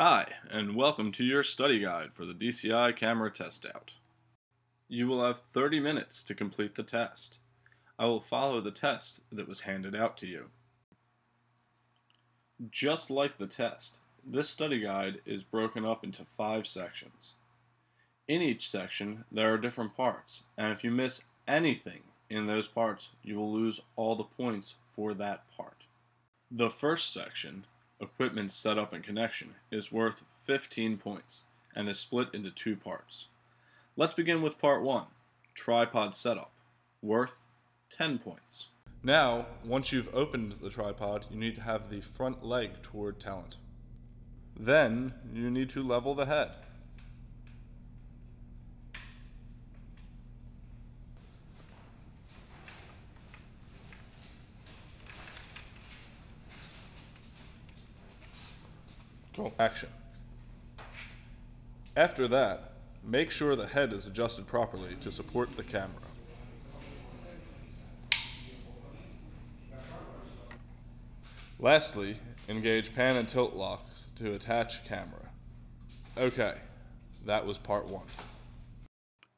Hi, and welcome to your study guide for the DCI camera test out. You will have 30 minutes to complete the test. I will follow the test that was handed out to you. Just like the test, this study guide is broken up into 5 sections. In each section, there are different parts, and if you miss anything in those parts, you will lose all the points for that part. The first section, Equipment Setup and Connection, is worth 15 points and is split into 2 parts. Let's begin with part 1, Tripod Setup, worth 10 points. Now, once you've opened the tripod, you need to have the front leg toward talent. Then, you need to level the head. Cool. Action. After that, make sure the head is adjusted properly to support the camera. Lastly, engage pan and tilt locks to attach camera. Okay, that was part 1.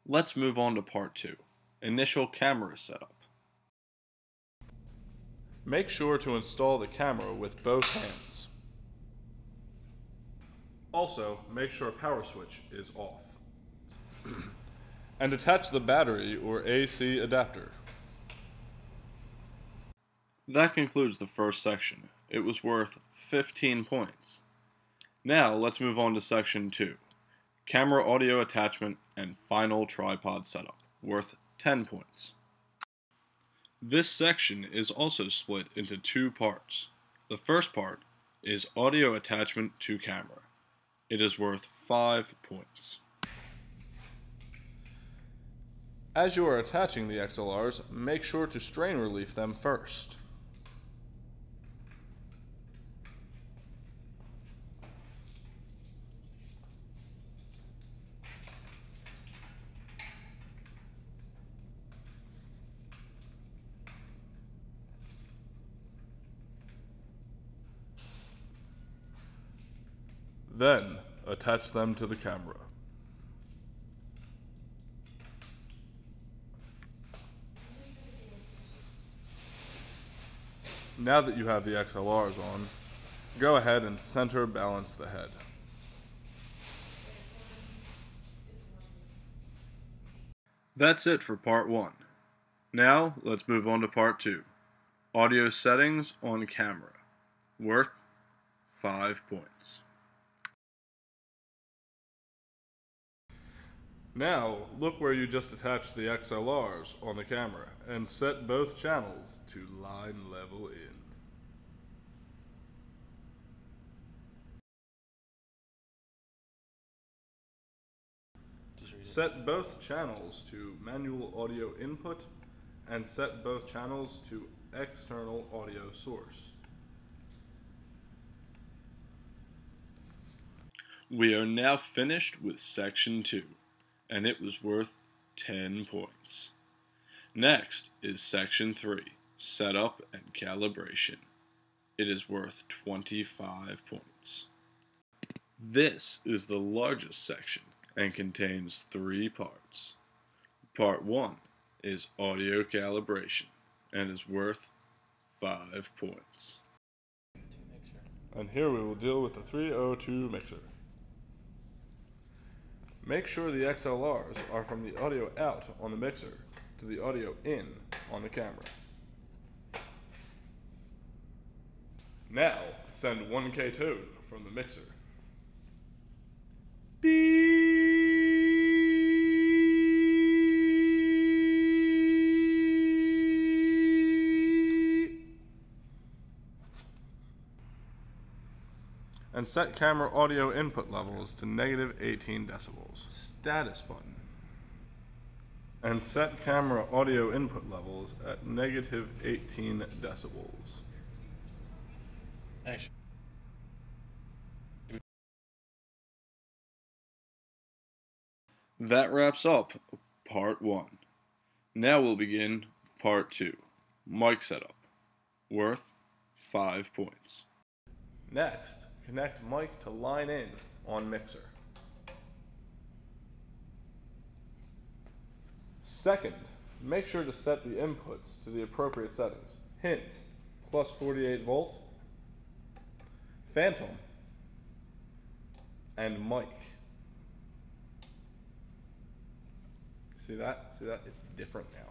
Let's move on to part 2, Initial Camera Setup. Make sure to install the camera with both hands. Also, make sure power switch is off. And attach the battery or AC adapter. That concludes the first section. It was worth 15 points. Now let's move on to section 2, Camera Audio Attachment and Final Tripod Setup, worth 10 points. This section is also split into 2 parts. The first part is Audio Attachment to Camera. It is worth 5 points. As you are attaching the XLRs, make sure to strain relief them first. Then, attach them to the camera. Now that you have the XLRs on, go ahead and center balance the head. That's it for part 1. Now, let's move on to part 2, Audio Settings on Camera, worth 5 points. Now, look where you just attached the XLRs on the camera and set both channels to line level in. Set both channels to manual audio input and set both channels to external audio source. We are now finished with section 2. And it was worth 10 points. Next is section 3, Setup and Calibration. It is worth 25 points. This is the largest section and contains 3 parts. Part 1 is Audio Calibration and is worth 5 points. And here we will deal with the 302 mixer. Make sure the XLRs are from the audio out on the mixer to the audio in on the camera. Now, send 1K tone from the mixer. Beep. And set camera audio input levels to negative 18 decibels. Status button. And set camera audio input levels at negative 18 decibels. Action. That wraps up part 1. Now we'll begin part 2, Mic Setup, worth 5 points. Next, Connect mic to line in on mixer. Second, make sure to set the inputs to the appropriate settings. Hint, plus 48 volt, phantom, and mic. See that? See that? It's different now.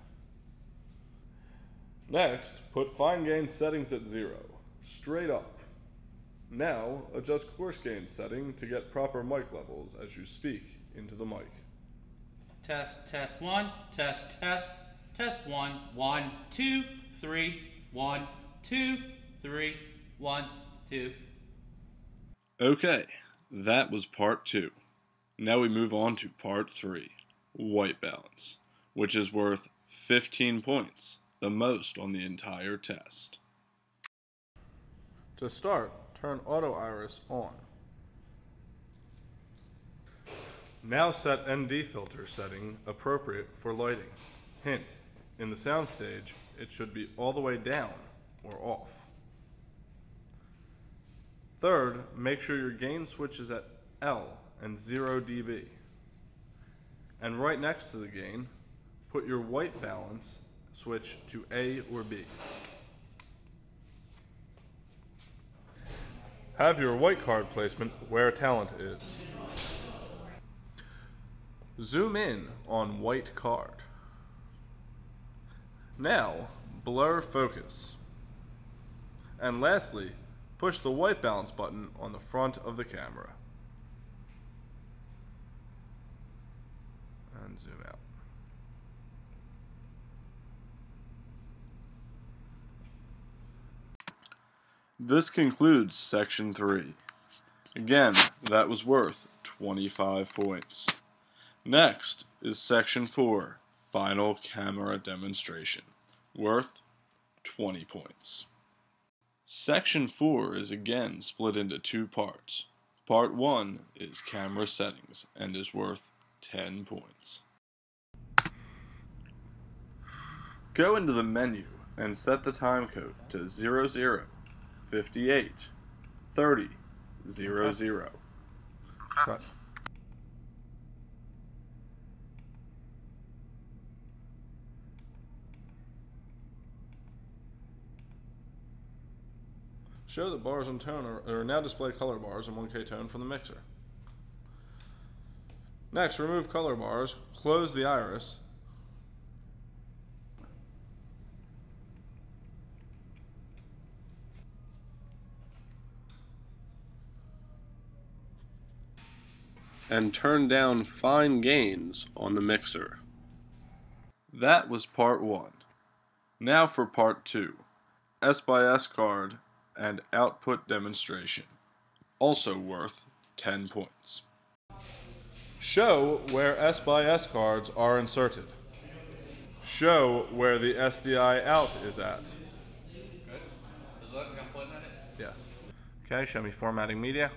Next, put fine gain settings at 0, straight up. Now, adjust coarse gain setting to get proper mic levels as you speak into the mic. Test, test, 1, test, test 1, 1, 2, 3, 1, 2, 3, 1, 2. Okay, that was part 2. Now we move on to part 3, white balance, which is worth 15 points, the most on the entire test. To start, turn auto iris on. Now set ND filter setting appropriate for lighting. Hint, in the soundstage, it should be all the way down or off. Third, make sure your gain switch is at L and 0 dB. And right next to the gain, put your white balance switch to A or B. Have your white card placement where talent is. Zoom in on white card. Now, blur focus. And lastly, push the white balance button on the front of the camera. And zoom out. This concludes section 3. Again, that was worth 25 points. Next is section 4, final camera demonstration, worth 20 points. Section 4 is again split into 2 parts. Part 1 is camera settings and is worth 10 points. Go into the menu and set the time code to 00 58 30 00. Cut. Show that bars and tone are now display color bars in 1K tone from the mixer. Next, remove color bars, close the iris, and turn down fine gains on the mixer. That was part 1. Now for part 2, S/S card and output demonstration, also worth 10 points. Show where S/S cards are inserted. Show where the SDI out is at. Good. Does it look like I'm pointing at it? Yes. Okay, show me formatting media.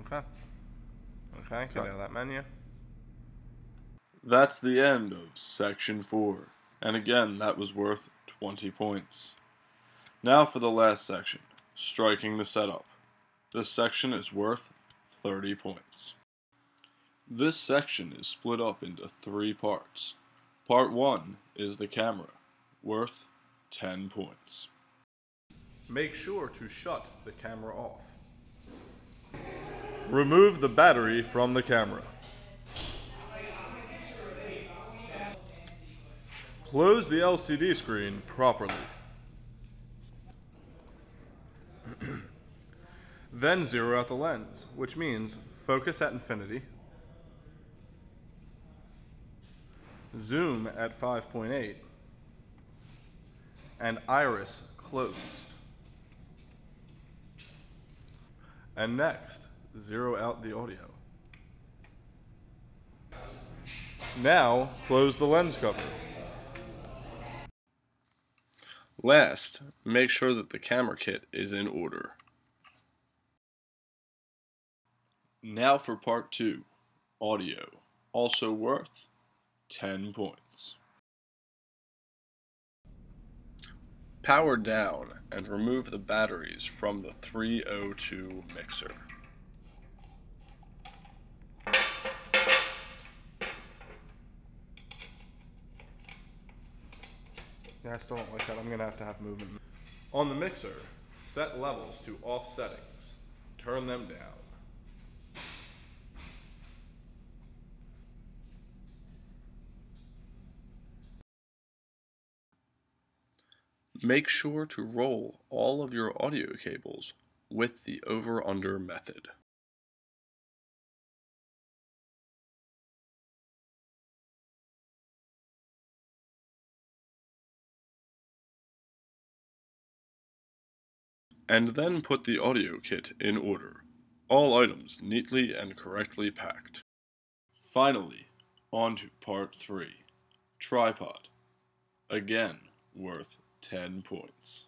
Okay. Okay, get out of that menu. That's the end of section 4. And again, that was worth 20 points. Now for the last section, striking the setup. This section is worth 30 points. This section is split up into 3 parts. Part 1 is the camera, worth 10 points. Make sure to shut the camera off. Remove the battery from the camera. Close the LCD screen properly. Then zero out the lens, which means focus at infinity, zoom at 5.8, and iris closed. And next, zero out the audio. Now, close the lens cover. Last, make sure that the camera kit is in order. Now for part 2, audio, also worth 10 points. Power down and remove the batteries from the 302 mixer. Yeah, I still don't like that. I'm going to have movement. On the mixer, set levels to off settings. Turn them down. Make sure to roll all of your audio cables with the over-under method. And then put the audio kit in order, all items neatly and correctly packed. Finally, on to part 3, tripod. Again, worth 10 points.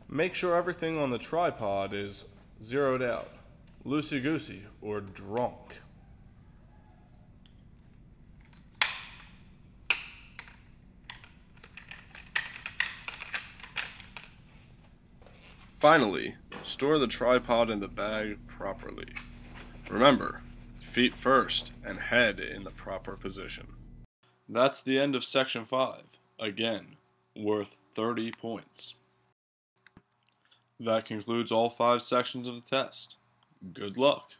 Make sure everything on the tripod is zeroed out, loosey-goosey, or drunk. Finally, store the tripod in the bag properly. Remember, feet first and head in the proper position. That's the end of section 5, again, worth 30 points. That concludes all 5 sections of the test. Good luck.